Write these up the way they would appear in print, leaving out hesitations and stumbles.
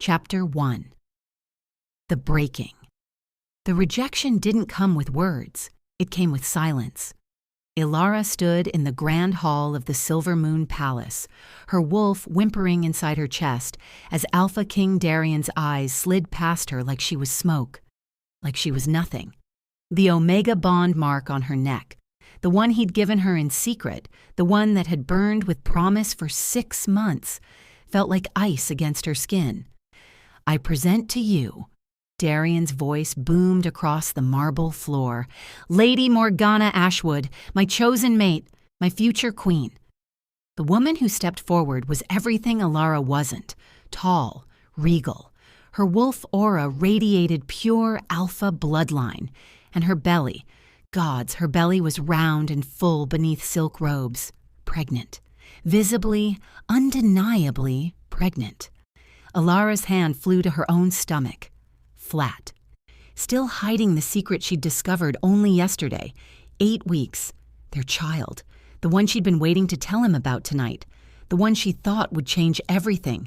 Chapter 1. The Breaking. The rejection didn't come with words. It came with silence. Ilara stood in the grand hall of the Silver Moon Palace, her wolf whimpering inside her chest as Alpha King Darian's eyes slid past her like she was smoke, like she was nothing. The Omega bond mark on her neck, the one he'd given her in secret, the one that had burned with promise for 6 months, felt like ice against her skin. I present to you, Darian's voice boomed across the marble floor, Lady Morgana Ashwood, my chosen mate, my future queen. The woman who stepped forward was everything Ilara wasn't, tall, regal. Her wolf aura radiated pure alpha bloodline, and her belly, gods, her belly was round and full beneath silk robes, pregnant, visibly, undeniably pregnant. Ilara's hand flew to her own stomach, flat. Still hiding the secret she'd discovered only yesterday, 8 weeks, their child, the one she'd been waiting to tell him about tonight, the one she thought would change everything.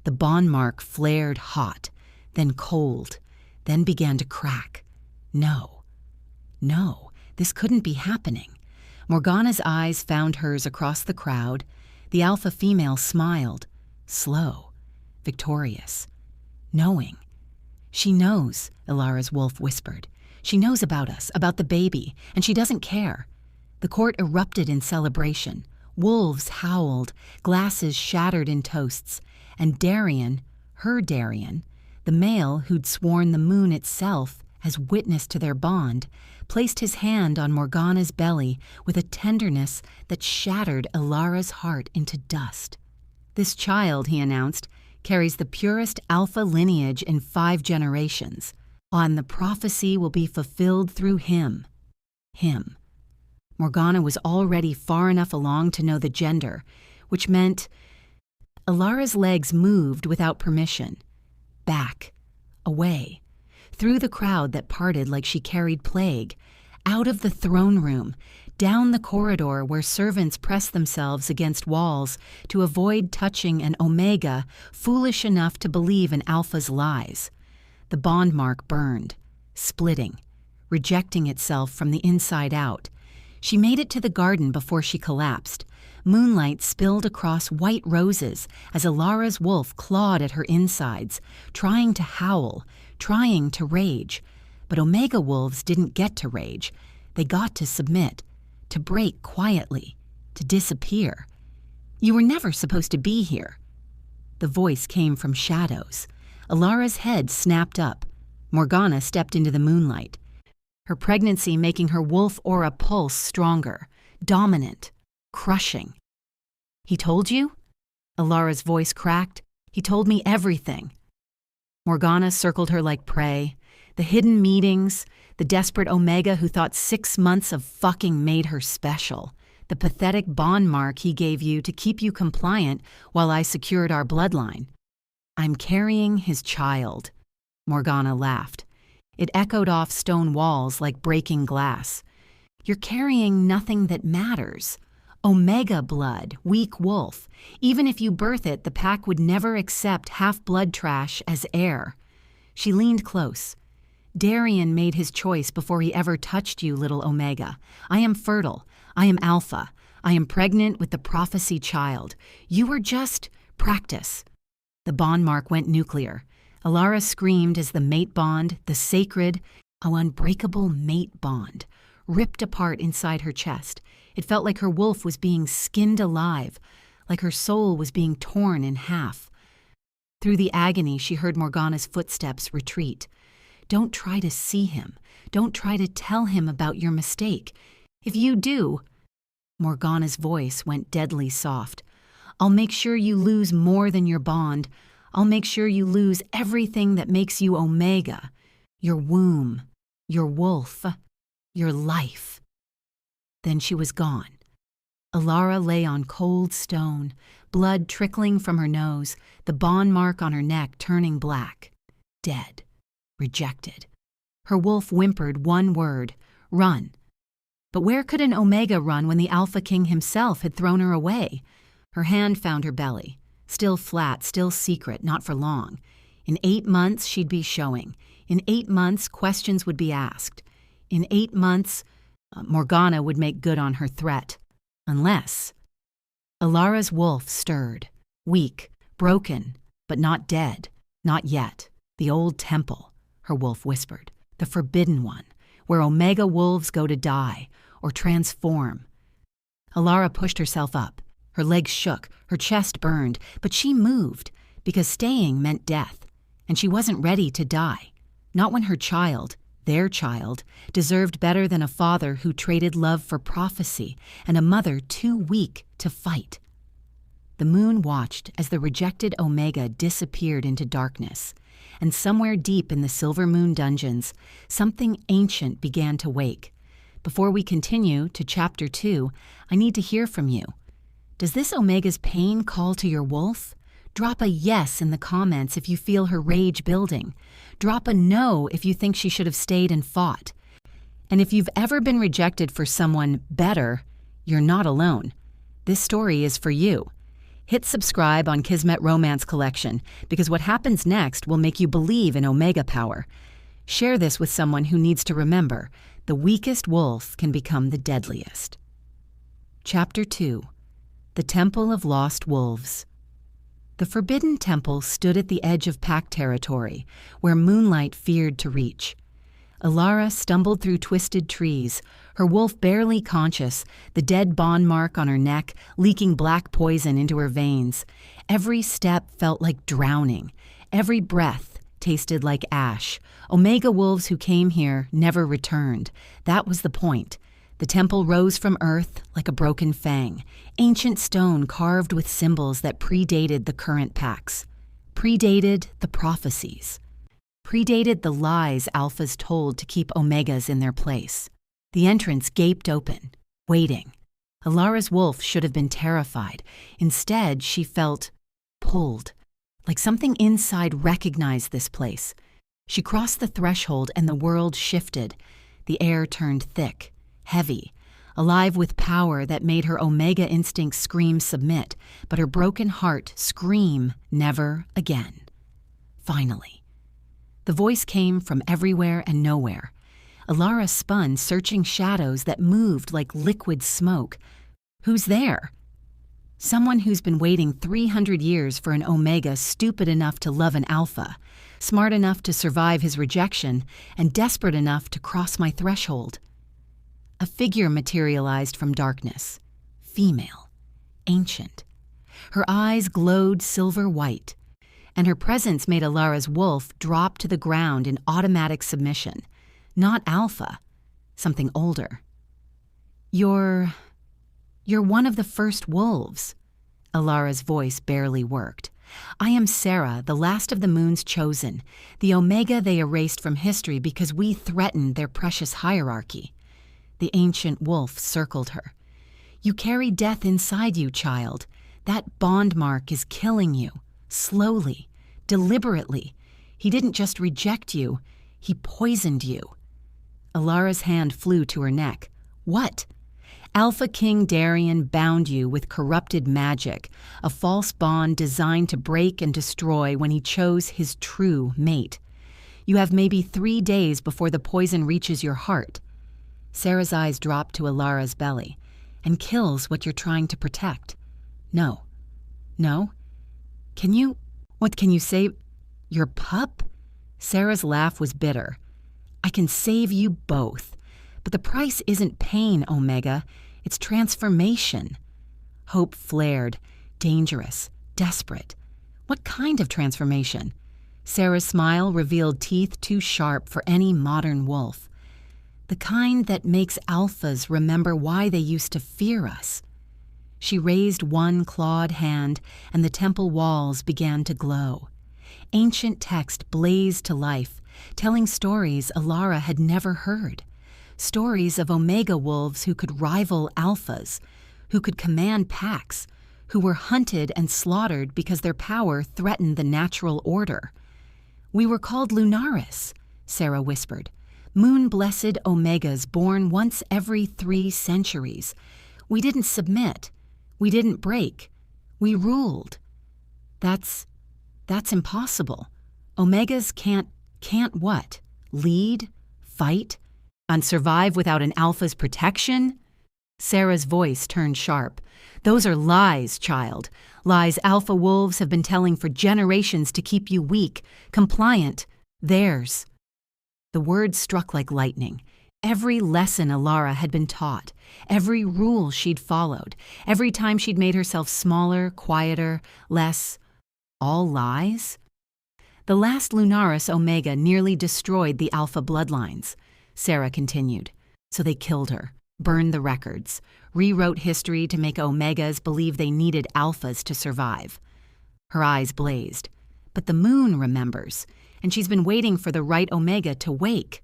The bond mark flared hot, then cold, then began to crack. No, this couldn't be happening. Morgana's eyes found hers across the crowd. The alpha female smiled, slow, victorious, knowing. She knows, Ilara's wolf whispered. She knows about us, about the baby, and she doesn't care. The court erupted in celebration. Wolves howled, glasses shattered in toasts, and Darian, her Darian, the male who'd sworn the moon itself as witness to their bond, placed his hand on Morgana's belly with a tenderness that shattered Ilara's heart into dust. This child, he announced, carries the purest alpha lineage in 5 generations. And the prophecy will be fulfilled through him. Him. Morgana was already far enough along to know the gender, which meant Ilara's legs moved without permission. Back. Away. Through the crowd that parted like she carried plague. Out of the throne room. Down the corridor where servants pressed themselves against walls to avoid touching an Omega foolish enough to believe in Alpha's lies. The bond mark burned, splitting, rejecting itself from the inside out. She made it to the garden before she collapsed. Moonlight spilled across white roses as Ilara's wolf clawed at her insides, trying to howl, trying to rage. But Omega wolves didn't get to rage. They got to submit. To break quietly, to disappear. You were never supposed to be here. The voice came from shadows. Ilara's head snapped up. Morgana stepped into the moonlight, her pregnancy making her wolf aura pulse stronger, dominant, crushing. He told you? Ilara's voice cracked. He told me everything. Morgana circled her like prey. The hidden meetings, the desperate Omega who thought 6 months of fucking made her special. The pathetic bond mark he gave you to keep you compliant while I secured our bloodline. I'm carrying his child. Morgana laughed. It echoed off stone walls like breaking glass. You're carrying nothing that matters. Omega blood, weak wolf. Even if you birth it, the pack would never accept half-blood trash as heir. She leaned close. Darian made his choice before he ever touched you, little Omega. I am fertile. I am alpha. I am pregnant with the prophecy child. You are just practice. The bond mark went nuclear. Ilara screamed as the mate bond, the sacred, unbreakable mate bond, ripped apart inside her chest. It felt like her wolf was being skinned alive, like her soul was being torn in half. Through the agony, she heard Morgana's footsteps retreat. Don't try to see him. Don't try to tell him about your mistake. If you do, Morgana's voice went deadly soft. I'll make sure you lose more than your bond. I'll make sure you lose everything that makes you Omega. Your womb, your wolf, your life. Then she was gone. Ilara lay on cold stone, blood trickling from her nose, the bond mark on her neck turning black. Dead. Rejected. Her wolf whimpered one word, run. But where could an Omega run when the Alpha King himself had thrown her away? Her hand found her belly, still flat, still secret, not for long. In 8 months, she'd be showing. In 8 months, questions would be asked. In 8 months, Morgana would make good on her threat. Unless... Ilara's wolf stirred, weak, broken, but not dead. Not yet. The old temple, her wolf whispered. The forbidden one, where Omega wolves go to die or transform. Ilara pushed herself up. Her legs shook, her chest burned, but she moved because staying meant death, and she wasn't ready to die. Not when her child, their child, deserved better than a father who traded love for prophecy and a mother too weak to fight. The moon watched as the rejected Omega disappeared into darkness, and somewhere deep in the Silver Moon dungeons, something ancient began to wake. Before we continue to Chapter 2, I need to hear from you. Does this Omega's pain call to your wolf? Drop a yes in the comments if you feel her rage building. Drop a no if you think she should have stayed and fought. And if you've ever been rejected for someone better, you're not alone. This story is for you. Hit subscribe on Kismet Romance Collection because what happens next will make you believe in Omega power. Share this with someone who needs to remember the weakest wolf can become the deadliest. Chapter 2. The Temple of Lost Wolves. The Forbidden Temple stood at the edge of pack territory, where moonlight feared to reach. Ilara stumbled through twisted trees, her wolf barely conscious, the dead bond mark on her neck leaking black poison into her veins. Every step felt like drowning. Every breath tasted like ash. Omega wolves who came here never returned. That was the point. The temple rose from earth like a broken fang, ancient stone carved with symbols that predated the current packs, predated the prophecies, predated the lies alphas told to keep Omegas in their place. The entrance gaped open, waiting. Ilara's wolf should have been terrified. Instead, she felt pulled, like something inside recognized this place. She crossed the threshold and the world shifted. The air turned thick, heavy, alive with power that made her Omega instincts scream submit, but her broken heart scream never again. Finally. The voice came from everywhere and nowhere. Ilara spun, searching shadows that moved like liquid smoke. Who's there? Someone who's been waiting 300 years for an Omega stupid enough to love an alpha, smart enough to survive his rejection, and desperate enough to cross my threshold. A figure materialized from darkness. Female. Ancient. Her eyes glowed silver white, and her presence made Ilara's wolf drop to the ground in automatic submission. Not alpha. Something older. You're one of the first wolves. Ilara's voice barely worked. I am Sarah, the last of the moon's chosen, the Omega they erased from history because we threatened their precious hierarchy. The ancient wolf circled her. You carry death inside you, child. That bond mark is killing you. Slowly. Deliberately. He didn't just reject you. He poisoned you. Ilara's hand flew to her neck. What? Alpha King Darien bound you with corrupted magic, a false bond designed to break and destroy when he chose his true mate. You have maybe 3 days before the poison reaches your heart. Sarah's eyes dropped to Ilara's belly. And kills what you're trying to protect. No. No? What can you say? Your pup? Sarah's laugh was bitter. I can save you both. But the price isn't pain, Omega. It's transformation. Hope flared. Dangerous. Desperate. What kind of transformation? Sarah's smile revealed teeth too sharp for any modern wolf. The kind that makes alphas remember why they used to fear us. She raised one clawed hand, and the temple walls began to glow. Ancient text blazed to life, telling stories Ilara had never heard. Stories of Omega wolves who could rival alphas, who could command packs, who were hunted and slaughtered because their power threatened the natural order. We were called Lunaris, Sarah whispered. Moon-blessed Omegas born once every 3 centuries. We didn't submit. We didn't break. We ruled. That's impossible. Omegas can't what? Lead? Fight? And survive without an alpha's protection? Sarah's voice turned sharp. Those are lies, child. Lies alpha wolves have been telling for generations to keep you weak, compliant. Theirs. The words struck like lightning. Every lesson Alara had been taught, every rule she'd followed, every time she'd made herself smaller, quieter, less. All lies? The last Lunaris Omega nearly destroyed the alpha bloodlines, Sarah continued. So they killed her, burned the records, rewrote history to make Omegas believe they needed alphas to survive. Her eyes blazed. But the moon remembers, and she's been waiting for the right Omega to wake.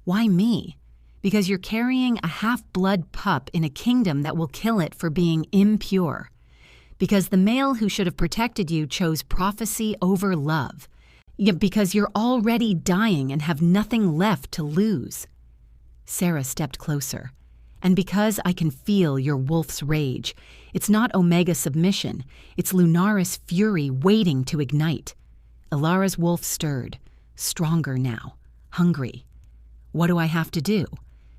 Why me? Because you're carrying a half-blood pup in a kingdom that will kill it for being impure. Because the male who should have protected you chose prophecy over love. Yet because you're already dying and have nothing left to lose. Sarah stepped closer. And because I can feel your wolf's rage, it's not Omega submission, it's Lunaris fury waiting to ignite. Alara's wolf stirred, stronger now, hungry. What do I have to do?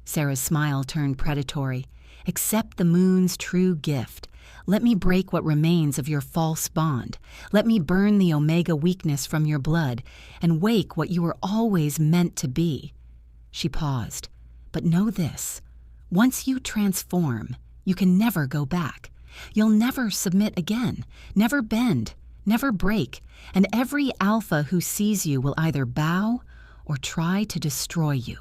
Sarah's smile turned predatory. Accept the moon's true gift. Let me break what remains of your false bond. Let me burn the Omega weakness from your blood and wake what you were always meant to be. She paused. But know this. Once you transform, you can never go back. You'll never submit again, never bend, never break, and every alpha who sees you will either bow or try to destroy you.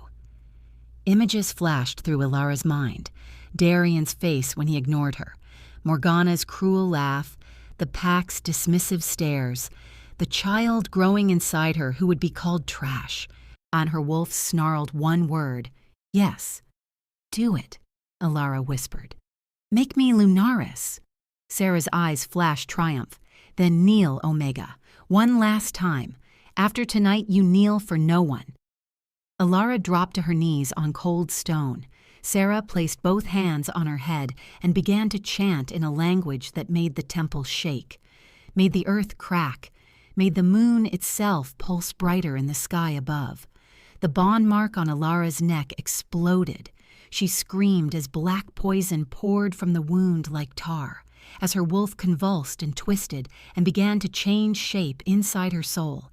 Images flashed through Alara's mind. Darian's face when he ignored her, Morgana's cruel laugh, the pack's dismissive stares, the child growing inside her who would be called trash. On her wolf snarled one word, yes. Do it, Alara whispered. Make me Lunaris. Sarah's eyes flashed triumph. Then kneel, Omega. One last time. After tonight, you kneel for no one. Alara dropped to her knees on cold stone. Sarah placed both hands on her head and began to chant in a language that made the temple shake, made the earth crack, made the moon itself pulse brighter in the sky above. The bond mark on Alara's neck exploded. She screamed as black poison poured from the wound like tar, as her wolf convulsed and twisted and began to change shape inside her soul,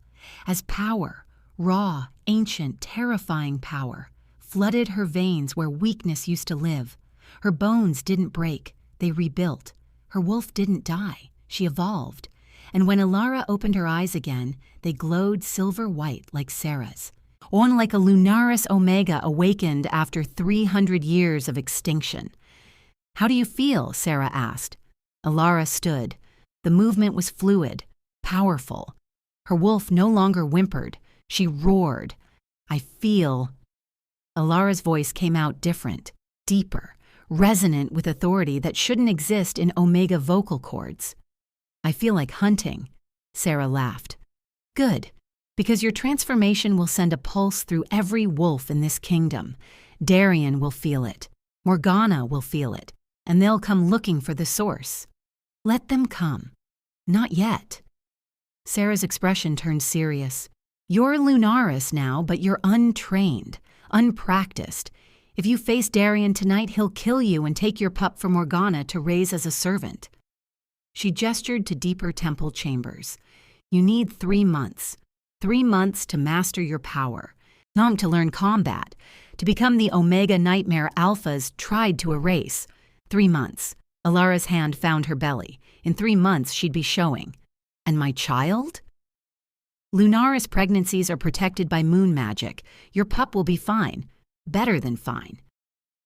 as power, raw, ancient, terrifying power, flooded her veins where weakness used to live. Her bones didn't break, they rebuilt. Her wolf didn't die, she evolved. And when Alara opened her eyes again, they glowed silver white like Sarah's. On like a Lunaris Omega awakened after 300 years of extinction. How do you feel? Sarah asked. Alara stood. The movement was fluid, powerful. Her wolf no longer whimpered. She roared. I feel. Alara's voice came out different, deeper, resonant with authority that shouldn't exist in Omega vocal cords. I feel like hunting. Sarah laughed. Good. Because your transformation will send a pulse through every wolf in this kingdom. Darian will feel it. Morgana will feel it. And they'll come looking for the source. Let them come. Not yet. Sarah's expression turned serious. You're Lunaris now, but you're untrained, unpracticed. If you face Darian tonight, he'll kill you and take your pup for Morgana to raise as a servant. She gestured to deeper temple chambers. You need 3 months. 3 months to master your power, not to learn combat, to become the Omega nightmare alphas tried to erase. 3 months. Alara's hand found her belly. In 3 months, she'd be showing. And my child? Lunaris pregnancies are protected by moon magic. Your pup will be fine. Better than fine.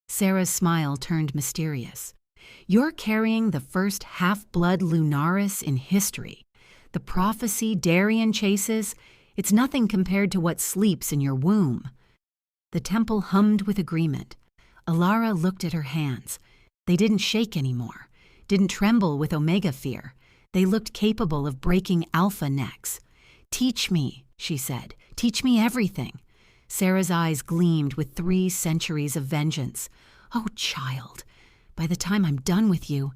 Sarah's smile turned mysterious. You're carrying the first half-blood Lunaris in history. The prophecy Darian chases, it's nothing compared to what sleeps in your womb. The temple hummed with agreement. Alara looked at her hands. They didn't shake anymore, didn't tremble with Omega fear. They looked capable of breaking alpha necks. Teach me, she said. Teach me everything. Sarah's eyes gleamed with 3 centuries of vengeance. Oh, child, by the time I'm done with you,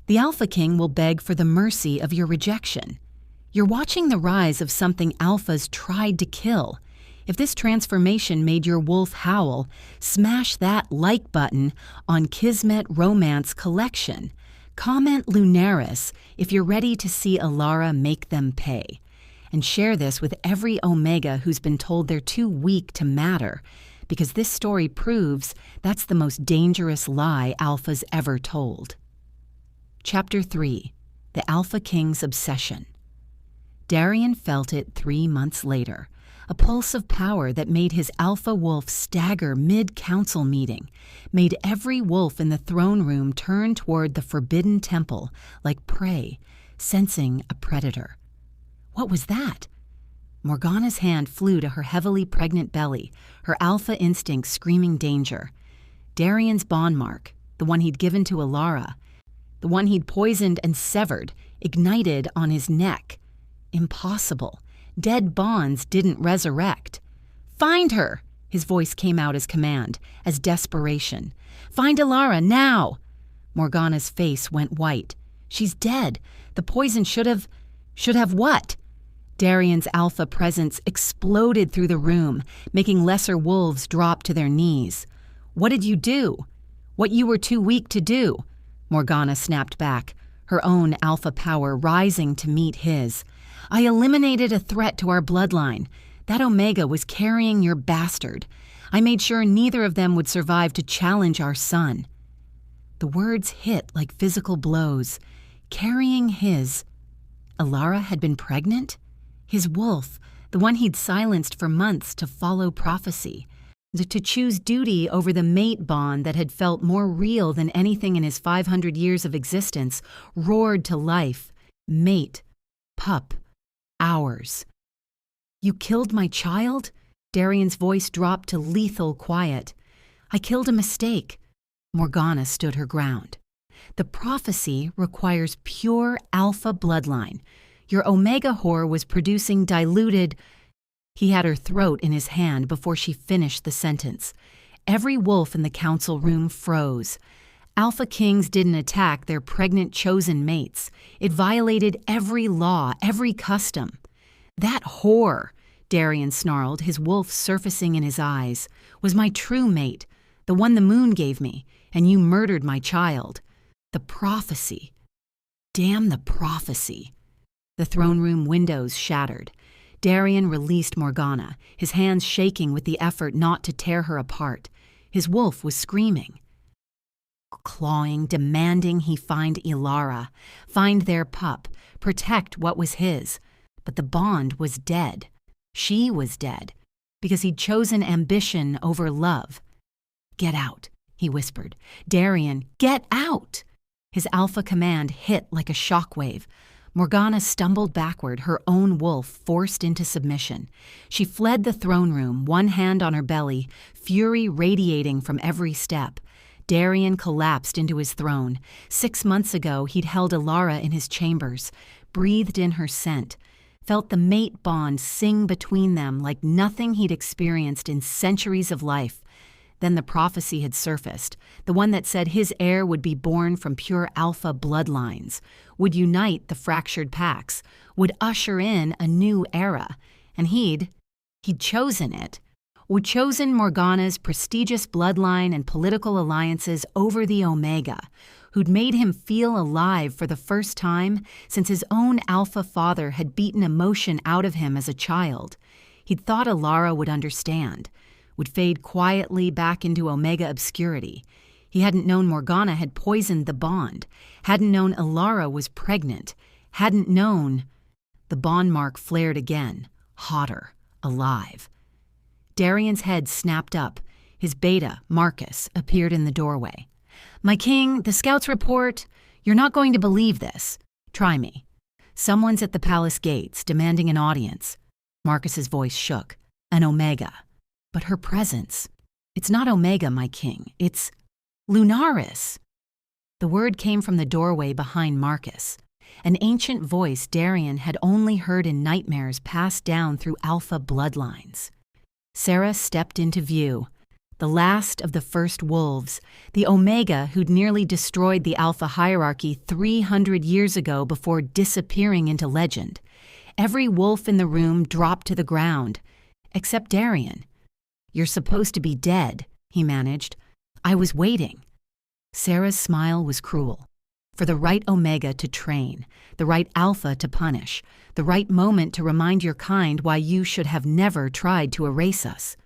the Alpha King will beg for the mercy of your rejection. You're watching the rise of something alphas tried to kill. If this transformation made your wolf howl, smash that like button on Kismet Romance Collection. Comment Lunaris if you're ready to see Alara make them pay. And share this with every Omega who's been told they're too weak to matter, because this story proves that's the most dangerous lie Alpha's ever told. Chapter 3. The Alpha King's Obsession. Darian felt it 3 months later, a pulse of power that made his alpha wolf stagger mid-council meeting, made every wolf in the throne room turn toward the forbidden temple like prey, sensing a predator. What was that? Morgana's hand flew to her heavily pregnant belly, her alpha instinct screaming danger. Darian's bond mark, the one he'd given to Alara, the one he'd poisoned and severed, ignited on his neck. Impossible. Dead bonds didn't resurrect. "Find her!" His voice came out as command, as desperation. "Find Alara, now!" Morgana's face went white. "She's dead. The poison should have what?" Darian's alpha presence exploded through the room, making lesser wolves drop to their knees. "What did you do? What you were too weak to do?" Morgana snapped back, her own alpha power rising to meet his. "I eliminated a threat to our bloodline. That Omega was carrying your bastard. I made sure neither of them would survive to challenge our son." The words hit like physical blows. Carrying his. Alara had been pregnant? His wolf, the one he'd silenced for months to follow prophecy, to choose duty over the mate bond that had felt more real than anything in his 500 years of existence, roared to life. Mate. Pup. Ours. "You killed my child?" Darian's voice dropped to lethal quiet. "I killed a mistake." Morgana stood her ground. "The prophecy requires pure alpha bloodline. Your Omega whore was producing diluted—" He had her throat in his hand before she finished the sentence. Every wolf in the council room froze. Alpha Kings didn't attack their pregnant chosen mates. It violated every law, every custom. "That whore," Darian snarled, his wolf surfacing in his eyes, "was my true mate, the one the moon gave me, and you murdered my child. The prophecy. Damn the prophecy." The throne room windows shattered. Darian released Morgana, his hands shaking with the effort not to tear her apart. His wolf was screaming. Clawing, demanding he find Alara, find their pup, protect what was his. But the bond was dead. She was dead, because he'd chosen ambition over love. "Get out," he whispered. "Darian, get out!" His alpha command hit like a shockwave. Morgana stumbled backward, her own wolf forced into submission. She fled the throne room, one hand on her belly, fury radiating from every step. Darian collapsed into his throne. 6 months ago, he'd held Alara in his chambers, breathed in her scent, felt the mate bond sing between them like nothing he'd experienced in centuries of life. Then the prophecy had surfaced, the one that said his heir would be born from pure alpha bloodlines, would unite the fractured packs, would usher in a new era, and he'd chosen it. Would chosen Morgana's prestigious bloodline and political alliances over the Omega, who'd made him feel alive for the first time since his own alpha father had beaten emotion out of him as a child. He'd thought Alara would understand, would fade quietly back into Omega obscurity. He hadn't known Morgana had poisoned the bond, hadn't known Alara was pregnant, hadn't known. The bond mark flared again, hotter, alive. Darian's head snapped up. His beta, Marcus, appeared in the doorway. "My king, the scouts report. You're not going to believe this. Try me. Someone's at the palace gates, demanding an audience." Marcus's voice shook. "An Omega. But her presence. It's not Omega, my king. It's Lunaris." The word came from the doorway behind Marcus. An ancient voice Darian had only heard in nightmares passed down through alpha bloodlines. Sarah stepped into view. The last of the first wolves, the Omega who'd nearly destroyed the alpha hierarchy 300 years ago before disappearing into legend. Every wolf in the room dropped to the ground, except Darian. "You're supposed to be dead," he managed. "I was waiting." Sarah's smile was cruel. For the right Omega to train, the right Alpha to punish, the right moment to remind your kind why you should have never tried to erase us.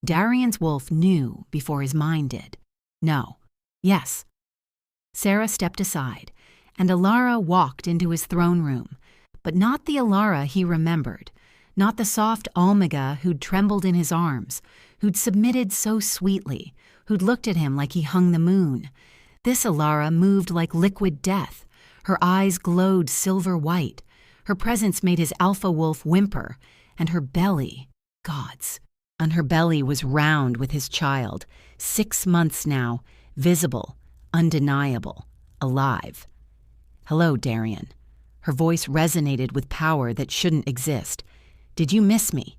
Darian's wolf knew before his mind did. No. Yes. Sarah stepped aside, and Alara walked into his throne room, but not the Alara he remembered, not the soft Omega who'd trembled in his arms, who'd submitted so sweetly, who'd looked at him like he hung the moon. This Alara moved like liquid death. Her eyes glowed silver white. Her presence made his alpha wolf whimper, and her belly, gods, and her belly was round with his child, 6 months now, visible, undeniable, alive. "Hello, Darian." Her voice resonated with power that shouldn't exist. "Did you miss me?"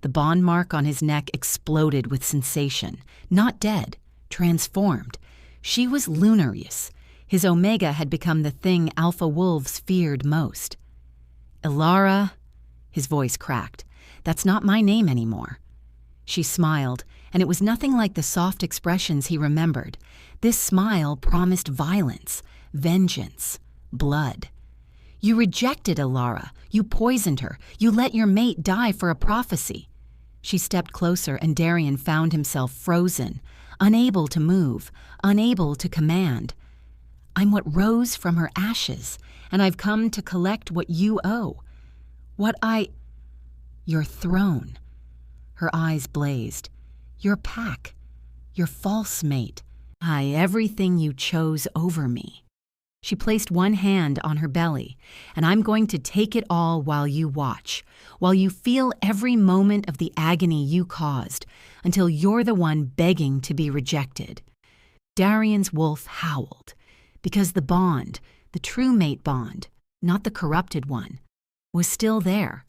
The bond mark on his neck exploded with sensation. Not dead, transformed. She was Lunarius. His Omega had become the thing alpha wolves feared most. "Alara," his voice cracked. "That's not my name anymore." She smiled, and it was nothing like the soft expressions he remembered. This smile promised violence, vengeance, blood. "You rejected Alara. You poisoned her. You let your mate die for a prophecy." She stepped closer, and Darian found himself frozen, unable to move, unable to command. "I'm what rose from her ashes, and I've come to collect what you owe. Your throne." Her eyes blazed. "Your pack. Your false mate. Everything you chose over me." She placed one hand on her belly. "And I'm going to take it all while you watch, while you feel every moment of the agony you caused, until you're the one begging to be rejected." Darian's wolf howled, because the bond, the true mate bond, not the corrupted one, was still there,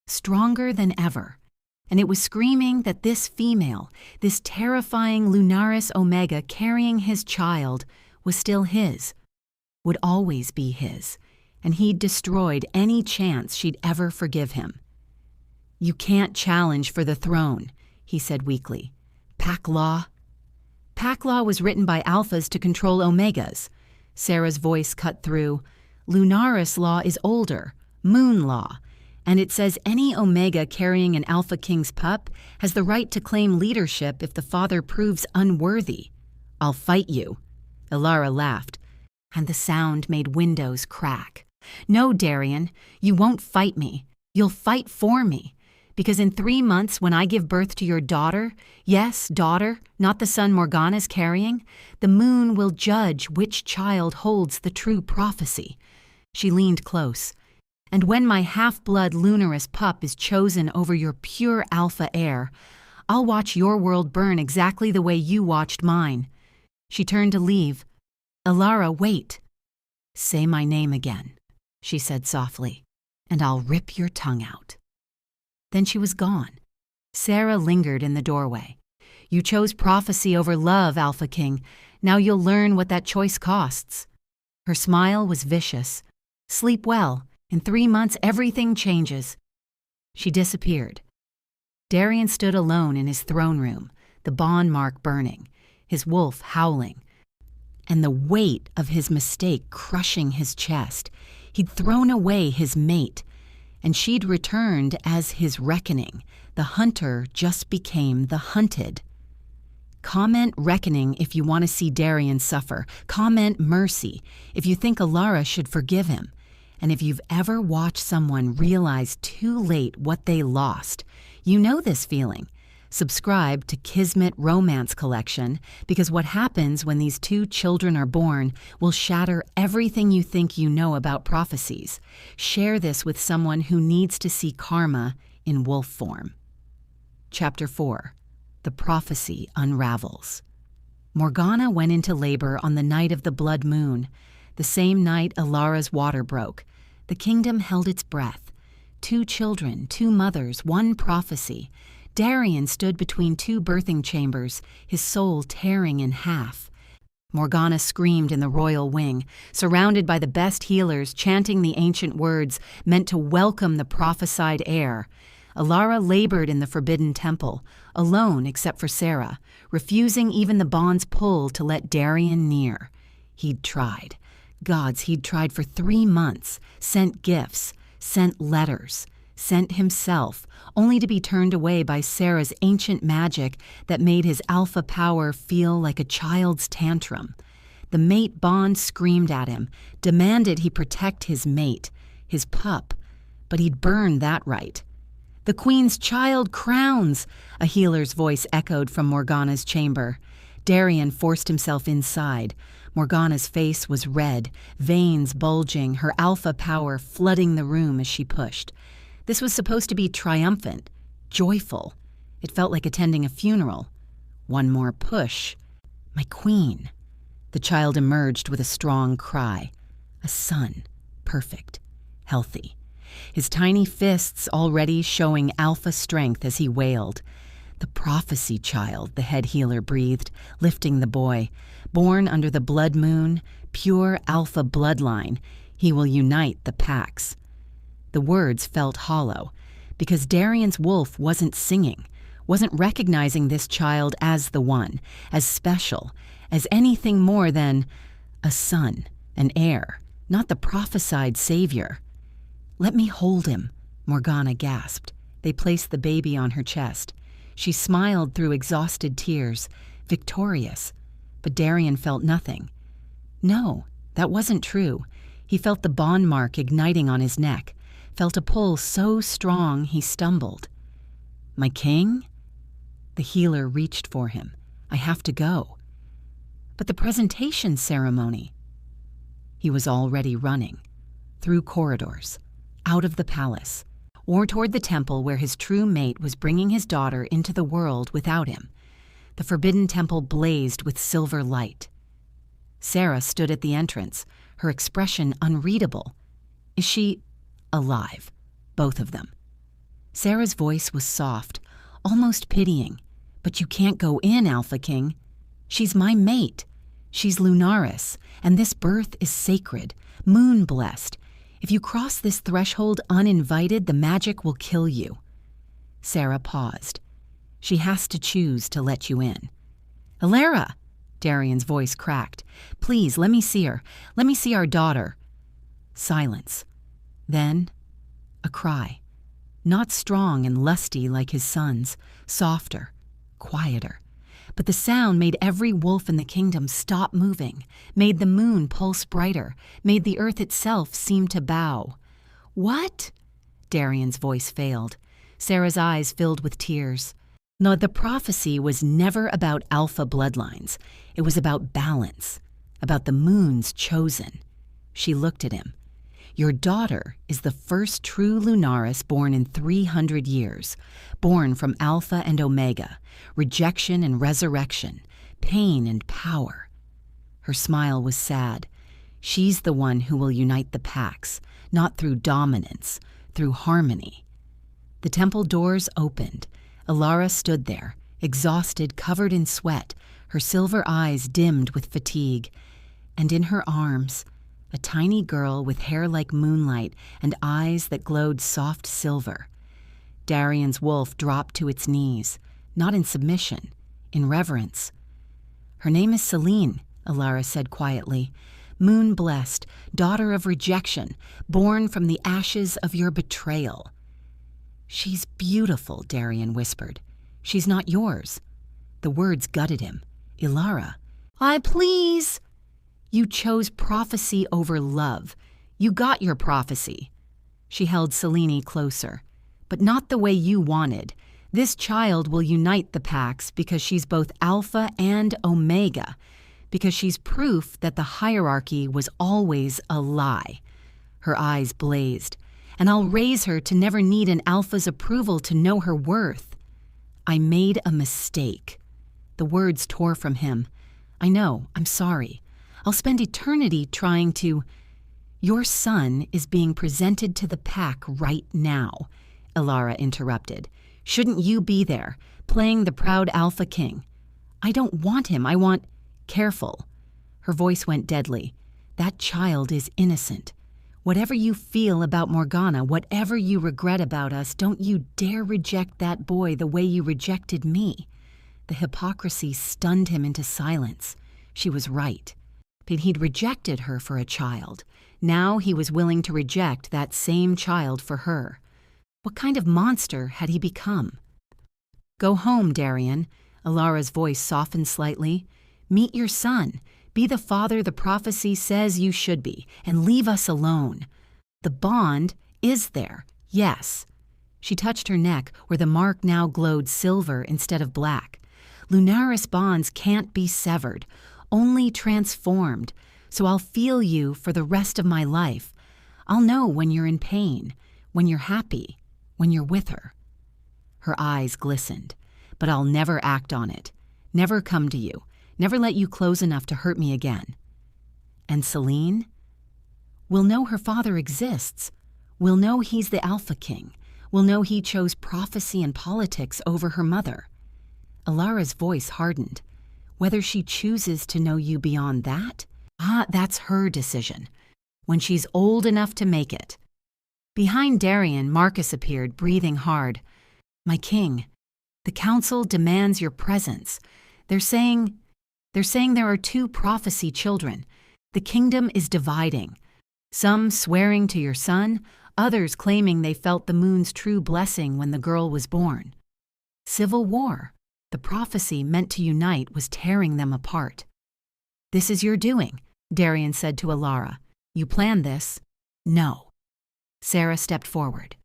stronger than ever. And it was screaming that this female, this terrifying Lunaris Omega carrying his child, was still his, would always be his, and he'd destroyed any chance she'd ever forgive him. "You can't challenge for the throne," he said weakly. "Pack law?" "Pack law was written by alphas to control omegas." Sarah's voice cut through. "Lunaris law is older, moon law, and it says any omega carrying an alpha king's pup has the right to claim leadership if the father proves unworthy. I'll fight you." Alara laughed, and the sound made windows crack. "No, Darian, you won't fight me. You'll fight for me. Because in 3 months, when I give birth to your daughter, yes, daughter, not the son Morgana's carrying, the moon will judge which child holds the true prophecy." She leaned close. "And when my half-blood Lunaris pup is chosen over your pure alpha heir, I'll watch your world burn exactly the way you watched mine." She turned to leave. "Alara, wait." "Say my name again," she said softly, "and I'll rip your tongue out." Then she was gone. Sarah lingered in the doorway. "You chose prophecy over love, Alpha King. Now you'll learn what that choice costs." Her smile was vicious. "Sleep well. In 3 months, everything changes." She disappeared. Darian stood alone in his throne room, the bond mark burning, his wolf howling, and the weight of his mistake crushing his chest. He'd thrown away his mate, and she'd returned as his reckoning. The hunter just became the hunted. Comment reckoning if you want to see Darian suffer. Comment mercy if you think Alara should forgive him. And if you've ever watched someone realize too late what they lost, you know this feeling. Subscribe to Kismet Romance Collection, because what happens when these 2 children are born will shatter everything you think you know about prophecies. Share this with someone who needs to see karma in wolf form. Chapter 4. The Prophecy Unravels. Morgana went into labor on the night of the blood moon, the same night Alara's water broke. The kingdom held its breath. 2 children, 2 mothers, 1 prophecy. Darian stood between 2 birthing chambers, his soul tearing in half. Morgana screamed in the royal wing, surrounded by the best healers chanting the ancient words meant to welcome the prophesied heir. Elara labored in the forbidden temple, alone except for Sarah, refusing even the bond's pull to let Darian near. He'd tried. Gods, he'd tried for 3 months, sent gifts, sent letters, sent himself, only to be turned away by Sarah's ancient magic that made his alpha power feel like a child's tantrum. The mate bond screamed at him, demanded he protect his mate, his pup, but he'd burned that right. "The Queen's child crowns," a healer's voice echoed from Morgana's chamber. Darian forced himself inside. Morgana's face was red, veins bulging, her alpha power flooding the room as she pushed. This was supposed to be triumphant, joyful. It felt like attending a funeral. One more push. "My queen." The child emerged with a strong cry. A son. Perfect. Healthy. His tiny fists already showing alpha strength as he wailed. "The prophecy child," the head healer breathed, lifting the boy. "Born under the blood moon, pure alpha bloodline, he will unite the packs." The words felt hollow, because Darian's wolf wasn't singing, wasn't recognizing this child as the one, as special, as anything more than a son, an heir, not the prophesied savior. "Let me hold him," Morgana gasped. They placed the baby on her chest. She smiled through exhausted tears, victorious. But Darian felt nothing. No, that wasn't true. He felt the bond mark igniting on his neck, felt a pull so strong he stumbled. "My king?" The healer reached for him. "I have to go." "But the presentation ceremony." He was already running, through corridors, out of the palace, or toward the temple where his true mate was bringing his daughter into the world without him. The forbidden temple blazed with silver light. Sarah stood at the entrance, her expression unreadable. Is she alive? Both of them. Sarah's voice was soft, almost pitying. "But you can't go in, Alpha King. She's my mate. She's Lunaris, and this birth is sacred, moon-blessed. If you cross this threshold uninvited, the magic will kill you." Sarah paused. "She has to choose to let you in." "Elara!" Darian's voice cracked. "Please, let me see her. Let me see our daughter." Silence. Then, a cry. Not strong and lusty like his son's, softer, quieter. But the sound made every wolf in the kingdom stop moving, made the moon pulse brighter, made the earth itself seem to bow. "What?" Darian's voice failed. Sarah's eyes filled with tears. No, the prophecy was never about alpha bloodlines. It was about balance, about the moon's chosen. She looked at him. "Your daughter is the first true Lunaris born in 300 years, born from Alpha and Omega, rejection and resurrection, pain and power." Her smile was sad. "She's the one who will unite the packs, not through dominance, through harmony." The temple doors opened. Elara stood there, exhausted, covered in sweat, her silver eyes dimmed with fatigue. And in her arms, a tiny girl with hair like moonlight and eyes that glowed soft silver. Darian's wolf dropped to its knees, not in submission, in reverence. "Her name is Celine," Elara said quietly. "Moon-blessed, daughter of rejection, born from the ashes of your betrayal." "She's beautiful," Darian whispered. "She's not yours." The words gutted him. "Elara." Please." "You chose prophecy over love. You got your prophecy." She held Selene closer. "But not the way you wanted. This child will unite the packs because she's both Alpha and Omega, because she's proof that the hierarchy was always a lie." Her eyes blazed. "And I'll raise her to never need an Alpha's approval to know her worth." "I made a mistake." The words tore from him. "I know, I'm sorry. I'll spend eternity trying to—" "Your son is being presented to the pack right now," Elara interrupted. "Shouldn't you be there, playing the proud Alpha King?" "I don't want him, I want—" "Careful." Her voice went deadly. That child is innocent. Whatever you feel about Morgana, whatever you regret about us, don't you dare reject that boy the way you rejected me. The hypocrisy stunned him into silence. She was right. But he'd rejected her for a child. Now he was willing to reject that same child for her. What kind of monster had he become? Go home, Darian. Alara's voice softened slightly. Meet your son. Be the father the prophecy says you should be, and leave us alone. The bond is there, yes. She touched her neck, where the mark now glowed silver instead of black. Lunaris bonds can't be severed, only transformed, so I'll feel you for the rest of my life. I'll know when you're in pain, when you're happy, when you're with her. Her eyes glistened. But I'll never act on it, never come to you, never let you close enough to hurt me again. And Celine? We'll know her father exists. We'll know he's the Alpha King. We'll know he chose prophecy and politics over her mother. Alara's voice hardened. Whether she chooses to know you beyond that? That's her decision. When she's old enough to make it. Behind Darian, Marcus appeared, breathing hard. My king, the council demands your presence. They're saying there are 2 prophecy children. The kingdom is dividing. Some swearing to your son, others claiming they felt the moon's true blessing when the girl was born. Civil war. The prophecy meant to unite was tearing them apart. This is your doing, Darian said to Alara. You planned this? No. Sarah stepped forward.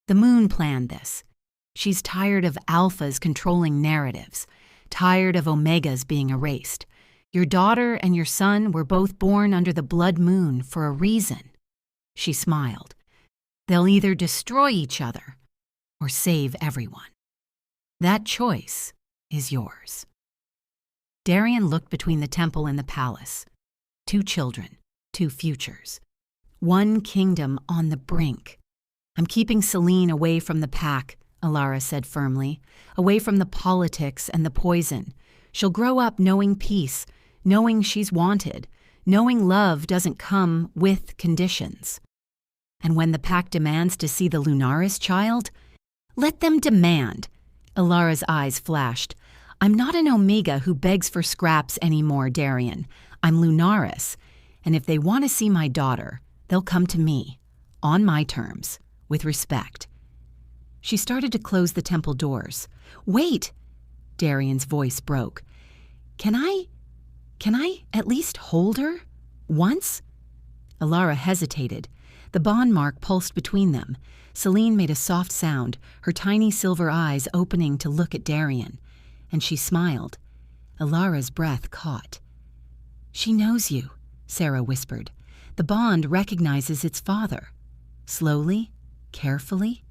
The moon planned this. She's tired of alphas controlling narratives, tired of omegas being erased. Your daughter and your son were both born under the blood moon for a reason. She smiled. They'll either destroy each other or save everyone. That choice is yours. Darian looked between the temple and the palace. 2 children, 2 futures. 1 kingdom on the brink. I'm keeping Celine away from the pack, Alara said firmly, away from the politics and the poison. She'll grow up knowing peace, knowing she's wanted, knowing love doesn't come with conditions. And when the pack demands to see the Lunaris child, let them demand. Alara's eyes flashed. I'm not an Omega who begs for scraps anymore, Darian. I'm Lunaris, and if they want to see my daughter, they'll come to me, on my terms, with respect. She started to close the temple doors. Wait! Darian's voice broke. Can I at least hold her? Once? Alara hesitated. The bond mark pulsed between them. Celine made a soft sound, her tiny silver eyes opening to look at Darian. And she smiled. Alara's breath caught. She knows you, Sarah whispered. The bond recognizes its father. Slowly, carefully,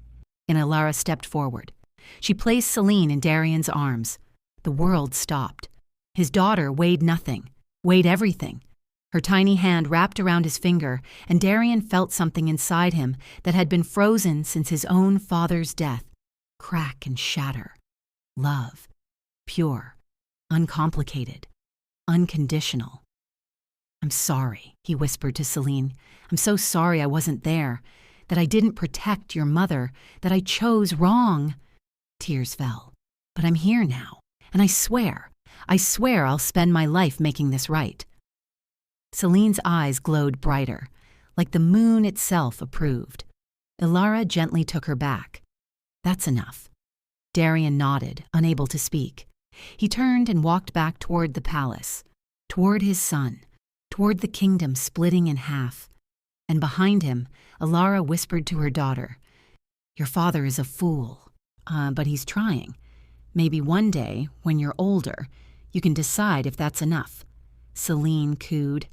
and Alara stepped forward. She placed Celine in Darian's arms. The world stopped. His daughter weighed nothing, weighed everything. Her tiny hand wrapped around his finger, and Darian felt something inside him that had been frozen since his own father's death crack and shatter. Love. Pure. Uncomplicated. Unconditional. I'm sorry, he whispered to Celine. I'm so sorry I wasn't there, that I didn't protect your mother, that I chose wrong. Tears fell. But I'm here now, and I swear I'll spend my life making this right. Celine's eyes glowed brighter, like the moon itself approved. Alara gently took her back. That's enough. Darian nodded, unable to speak. He turned and walked back toward the palace, toward his son, toward the kingdom splitting in half. And behind him, Alara whispered to her daughter, Your father is a fool, but he's trying. Maybe one day, when you're older, you can decide if that's enough. Celine cooed,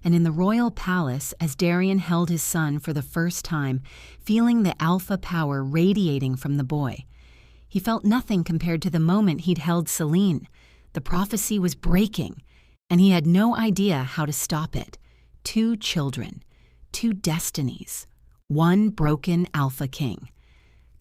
and in the royal palace, as Darian held his son for the first time, feeling the alpha power radiating from the boy, he felt nothing compared to the moment he'd held Celine. The prophecy was breaking, and he had no idea how to stop it. 2 children, 2 destinies, 1 broken Alpha King.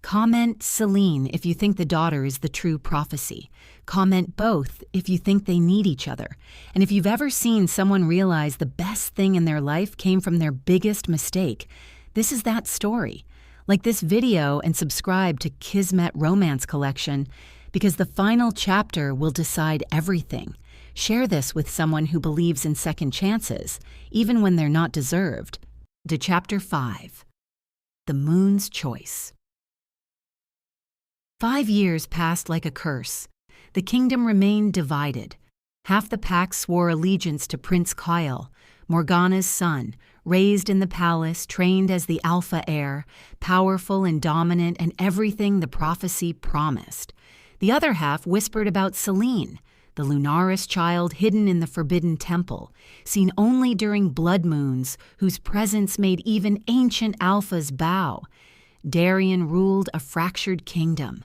Comment Celine if you think the daughter is the true prophecy. Comment both if you think they need each other. And if you've ever seen someone realize the best thing in their life came from their biggest mistake, this is that story. Like this video and subscribe to Kismet Romance Collection because the final chapter will decide everything. Share this with someone who believes in second chances, even when they're not deserved. To Chapter 5. The Moon's Choice. 5 years passed like a curse. The kingdom remained divided. Half the pack swore allegiance to Prince Kyle, Morgana's son, raised in the palace, trained as the alpha heir, powerful and dominant and everything the prophecy promised. The other half whispered about Celine, the Lunaris child hidden in the Forbidden Temple, seen only during blood moons, whose presence made even ancient alphas bow. Darian ruled a fractured kingdom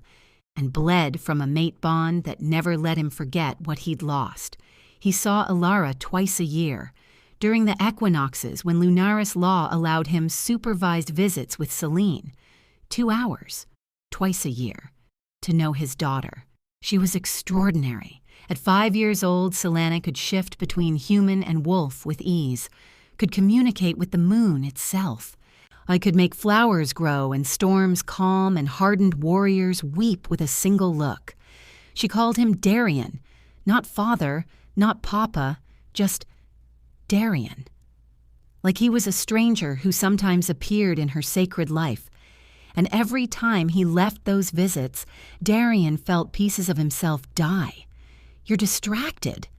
and bled from a mate bond that never let him forget what he'd lost. He saw Elara twice a year, during the equinoxes when Lunaris law allowed him supervised visits with Celine. 2 hours, twice a year, to know his daughter. She was extraordinary. At 5 years old, Selana could shift between human and wolf with ease, could communicate with the moon itself. I could make flowers grow and storms calm and hardened warriors weep with a single look. She called him Darian, not father, not papa, just Darian. Like he was a stranger who sometimes appeared in her sacred life. And every time he left those visits, Darian felt pieces of himself die. "You're distracted."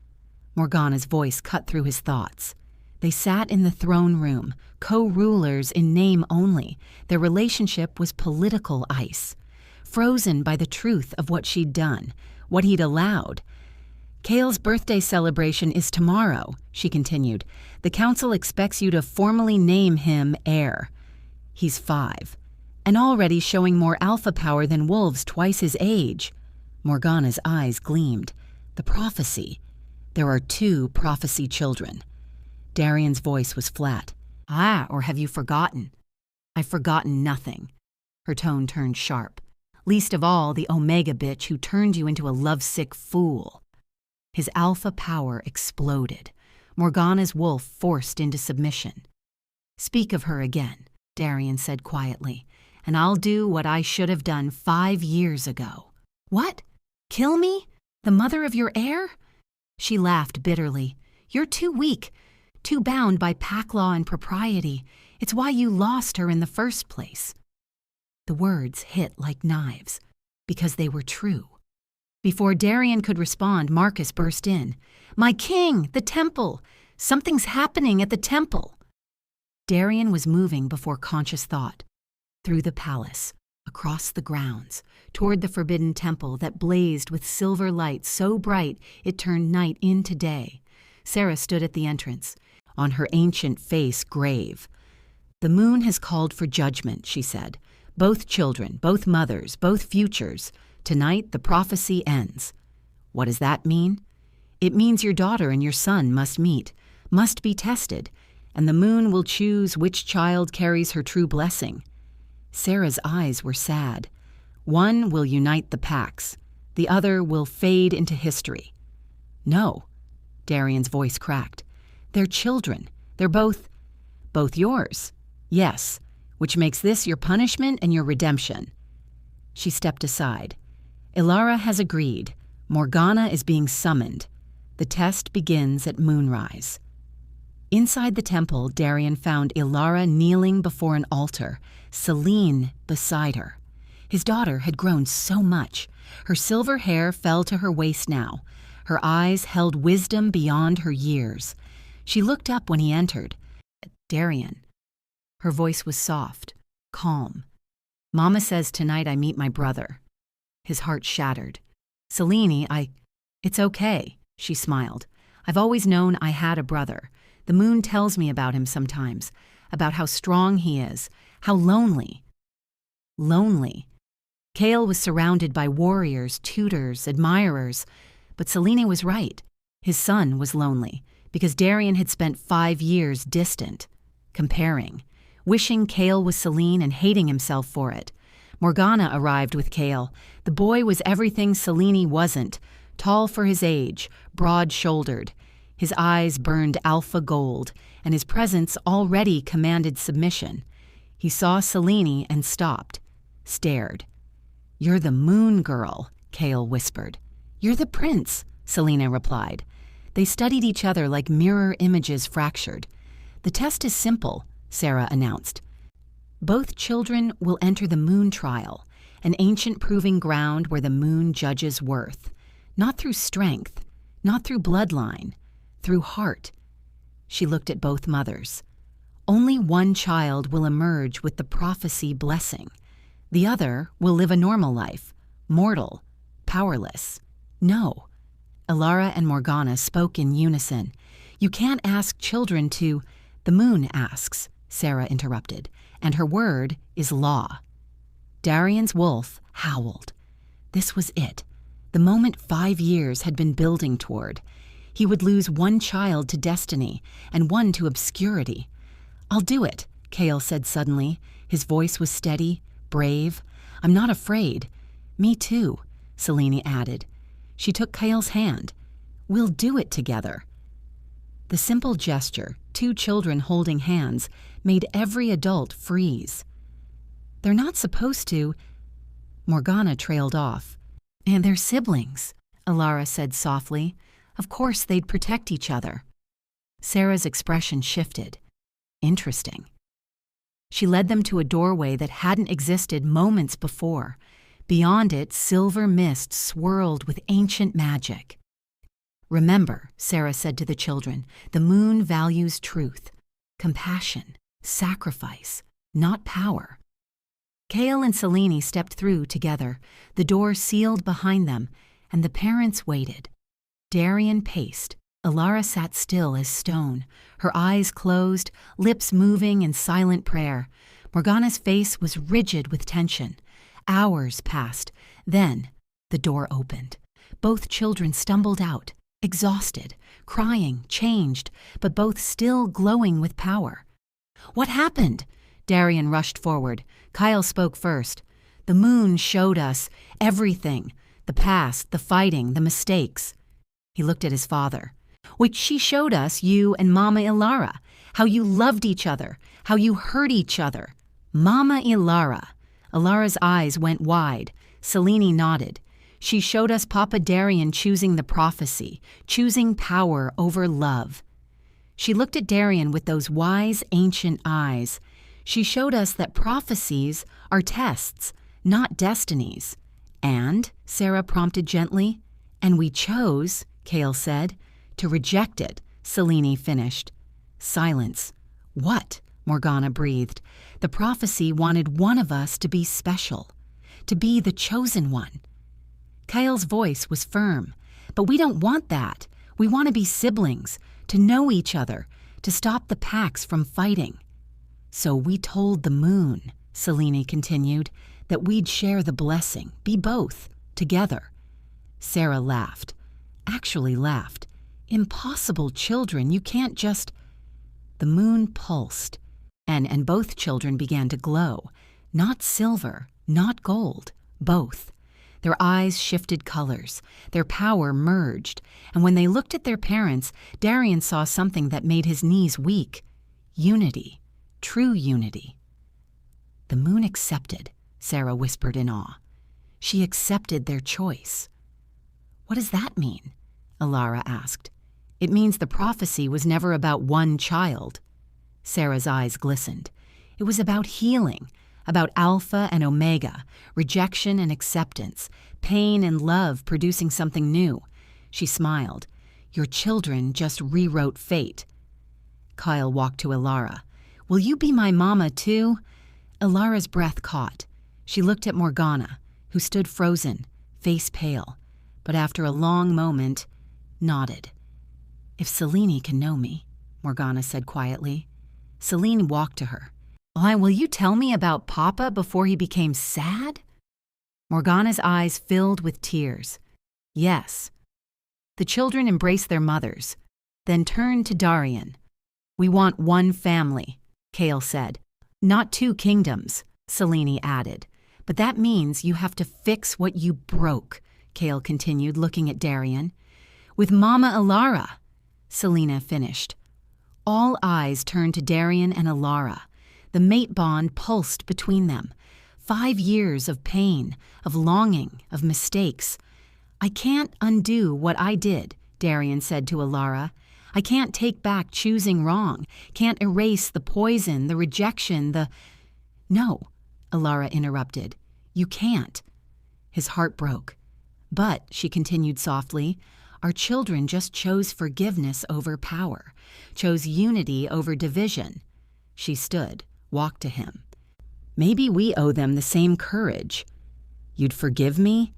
Morgana's voice cut through his thoughts. They sat in the throne room, co-rulers in name only. Their relationship was political ice, frozen by the truth of what she'd done, what he'd allowed. "Kale's birthday celebration is tomorrow," she continued. "The council expects you to formally name him heir. He's 5, and already showing more alpha power than wolves twice his age." Morgana's eyes gleamed. "The prophecy. There are 2 prophecy children." Darian's voice was flat. Or have you forgotten?" "I've forgotten nothing." Her tone turned sharp. "Least of all the Omega bitch who turned you into a lovesick fool." His alpha power exploded. Morgana's wolf forced into submission. "Speak of her again," Darian said quietly, "and I'll do what I should have done 5 years ago." "What? Kill me? The mother of your heir?" She laughed bitterly. "You're too weak. Too bound by pack law and propriety. It's why you lost her in the first place." The words hit like knives, because they were true. Before Darian could respond, Marcus burst in. "My king, the temple! Something's happening at the temple!" Darian was moving before conscious thought, through the palace, across the grounds, toward the Forbidden Temple that blazed with silver light so bright it turned night into day. Sarah stood at the entrance, on her ancient face grave. "The moon has called for judgment," she said. "Both children, both mothers, both futures. Tonight the prophecy ends." "What does that mean?" "It means your daughter and your son must meet, must be tested, and the moon will choose which child carries her true blessing." Sarah's eyes were sad. "One will unite the packs. The other will fade into history." "No." Darian's voice cracked. "They're children. They're both yours." "Yes, which makes this your punishment and your redemption." She stepped aside. "Elara has agreed. Morgana is being summoned. The test begins at moonrise." Inside the temple, Darian found Elara kneeling before an altar, Celine beside her. His daughter had grown so much. Her silver hair fell to her waist now. Her eyes held wisdom beyond her years. She looked up when he entered. "Darian." Her voice was soft, calm. "Mama says tonight I meet my brother." His heart shattered. "Selene, It's okay," she smiled. "I've always known I had a brother. The moon tells me about him sometimes, about how strong he is, how lonely." Lonely. Kale was surrounded by warriors, tutors, admirers, but Selene was right. His son was lonely, because Darian had spent 5 years distant, comparing, wishing Kale was Celine and hating himself for it. Morgana arrived with Kale. The boy was everything Selene wasn't. Tall for his age, broad-shouldered. His eyes burned alpha gold, and his presence already commanded submission. He saw Selene and stopped, stared. "You're the moon girl," Kale whispered. "You're the prince," Selena replied. They studied each other like mirror images fractured. "The test is simple," Sarah announced. "Both children will enter the moon trial, an ancient proving ground where the moon judges worth. Not through strength, not through bloodline, through heart." She looked at both mothers. "Only one child will emerge with the prophecy blessing. The other will live a normal life, mortal, powerless. No." Elara and Morgana spoke in unison. "You can't ask children to—" "The moon asks," Sarah interrupted, "and her word is law." Darian's wolf howled. This was it. The moment 5 years had been building toward. He would lose one child to destiny and one to obscurity. "I'll do it," Kale said suddenly. His voice was steady, brave. "I'm not afraid." "Me too," Selene added. She took Kale's hand. "We'll do it together." The simple gesture, 2 children holding hands, made every adult freeze. "They're not supposed to—" Morgana trailed off. "And they're siblings," Elara said softly. "Of course they'd protect each other." Sarah's expression shifted. Interesting. She led them to a doorway that hadn't existed moments before. Beyond it, silver mist swirled with ancient magic. "Remember," Sarah said to the children, "the moon values truth, compassion, sacrifice, not power." Kale and Selene stepped through together, the door sealed behind them, and the parents waited. Darian paced. Elara sat still as stone, her eyes closed, lips moving in silent prayer. Morgana's face was rigid with tension. Hours passed. Then the door opened. Both children stumbled out, exhausted, crying, changed, but both still glowing with power. "What happened?" Darian rushed forward. Kyle spoke first. "The moon showed us everything. The past, the fighting, the mistakes." He looked at his father. "Which she showed us, you and Mama Elara. How you loved each other. How you hurt each other." "Mama Elara." Elara's eyes went wide. Selene nodded. "She showed us Papa Darian choosing the prophecy, choosing power over love." She looked at Darian with those wise, ancient eyes. "She showed us that prophecies are tests, not destinies." "And," Sarah prompted gently. "And we chose," Kale said. "To reject it," Selene finished. Silence. "What?" Morgana breathed. "The prophecy wanted one of us to be special, to be the chosen one." Kale's voice was firm. "But we don't want that. We want to be siblings, to know each other, to stop the packs from fighting." "So we told the moon," Selene continued, "that we'd share the blessing, be both, together." Sarah laughed. Actually laughed. "Impossible, children, you can't just—" The moon pulsed, and both children began to glow. Not silver, not gold, both. Their eyes shifted colors, their power merged, and when they looked at their parents, Darian saw something that made his knees weak. Unity. True unity. "The moon accepted," Sarah whispered in awe. "She accepted their choice." "What does that mean?" Elara asked. "It means the prophecy was never about one child." Sarah's eyes glistened. "It was about healing, about Alpha and Omega, rejection and acceptance, pain and love producing something new." She smiled. "Your children just rewrote fate." Kyle walked to Elara. "Will you be my mama too?" Elara's breath caught. She looked at Morgana, who stood frozen, face pale, but after a long moment, nodded. "If Selene can know me," Morgana said quietly. Selene walked to her. "Why, will you tell me about Papa before he became sad?" Morgana's eyes filled with tears. "Yes." The children embraced their mothers, then turned to Darian. "We want one family," Kale said. "Not 2 kingdoms," Selene added. But that means you have to fix what you broke, Kale continued, looking at Darian. With Mama Alara, Selena finished. All eyes turned to Darian and Alara. The mate bond pulsed between them. 5 years of pain, of longing, of mistakes. I can't undo what I did, Darian said to Alara. I can't take back choosing wrong, can't erase the poison, the rejection, the... No, Alara interrupted. You can't. His heart broke. But, she continued softly, our children just chose forgiveness over power, chose unity over division. She stood, walked to him. Maybe we owe them the same courage. You'd forgive me?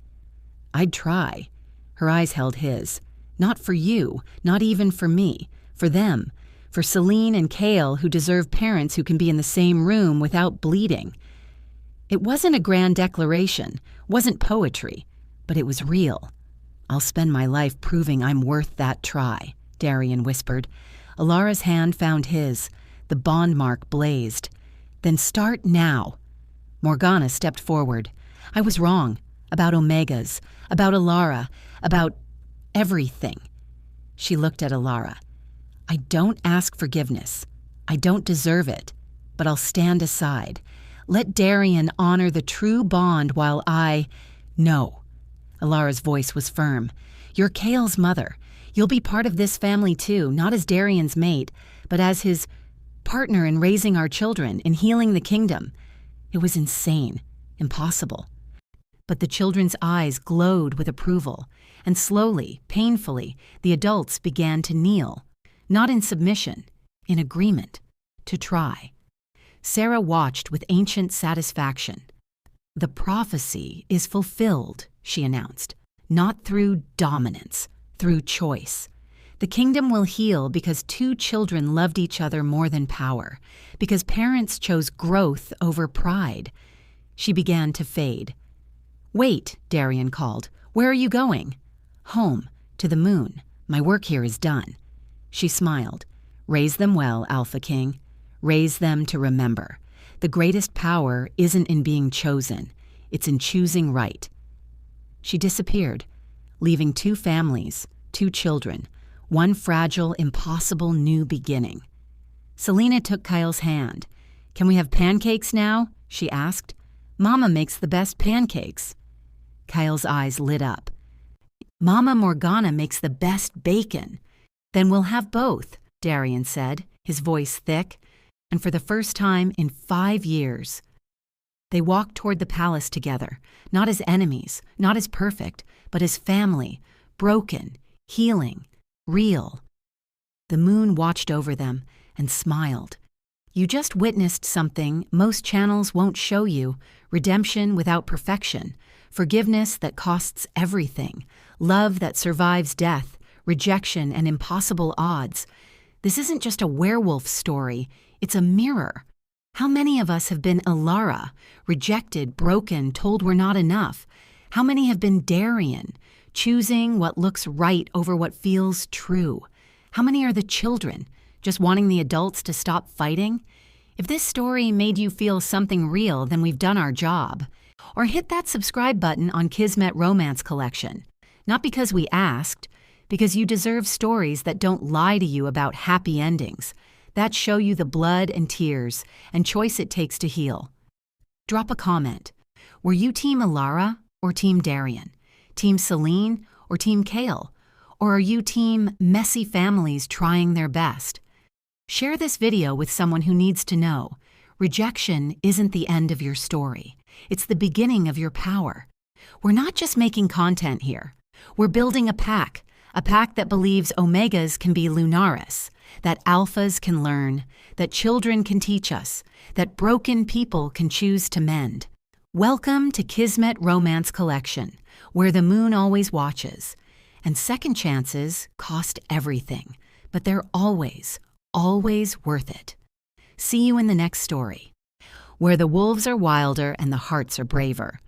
I'd try. Her eyes held his. Not for you, not even for me, for them, for Celine and Kale, who deserve parents who can be in the same room without bleeding. It wasn't a grand declaration, wasn't poetry, but it was real. I'll spend my life proving I'm worth that try, Darian whispered. Alara's hand found his. The bond mark blazed. Then start now. Morgana stepped forward. I was wrong. About Omegas. About Alara. About everything. She looked at Alara. I don't ask forgiveness. I don't deserve it. But I'll stand aside. Let Darian honor the true bond while No. Alara's voice was firm. You're Kale's mother. You'll be part of this family too, not as Darian's mate, but as his partner in raising our children, in healing the kingdom. It was insane, impossible. But the children's eyes glowed with approval, and slowly, painfully, the adults began to kneel, not in submission, in agreement, to try. Sarah watched with ancient satisfaction. The prophecy is fulfilled, she announced, not through dominance, through choice. The kingdom will heal because 2 children loved each other more than power, because parents chose growth over pride. She began to fade. Wait, Darian called. Where are you going? Home, to the moon. My work here is done. She smiled. Raise them well, Alpha King. Raise them to remember. The greatest power isn't in being chosen. It's in choosing right. She disappeared, leaving 2 families, 2 children, one fragile, impossible new beginning. Selena took Kyle's hand. Can we have pancakes now? She asked. Mama makes the best pancakes. Kyle's eyes lit up. Mama Morgana makes the best bacon. Then we'll have both, Darian said, his voice thick, and for the first time in 5 years. They walked toward the palace together, not as enemies, not as perfect, but as family, broken, healing, real. The moon watched over them and smiled. You just witnessed something most channels won't show you, redemption without perfection, forgiveness that costs everything, love that survives death, rejection and impossible odds. This isn't just a werewolf story, it's a mirror. How many of us have been Alara, rejected, broken, told we're not enough? How many have been Darian, choosing what looks right over what feels true? How many are the children, just wanting the adults to stop fighting? If this story made you feel something real, then we've done our job. Or hit that subscribe button on Kismet Romance Collection. Not because we asked, because you deserve stories that don't lie to you about happy endings, that show you the blood and tears and choice it takes to heal. Drop a comment. Were you Team Alara or Team Darian? Team Celine or Team Kale? Or are you Team messy families trying their best? Share this video with someone who needs to know. Rejection isn't the end of your story. It's the beginning of your power. We're not just making content here. We're building a pack that believes Omegas can be Lunaris, that Alphas can learn, that children can teach us, that broken people can choose to mend. Welcome to Kismet Romance Collection, where the moon always watches. And second chances cost everything, but they're always worth it. See you in the next story, where the wolves are wilder and the hearts are braver.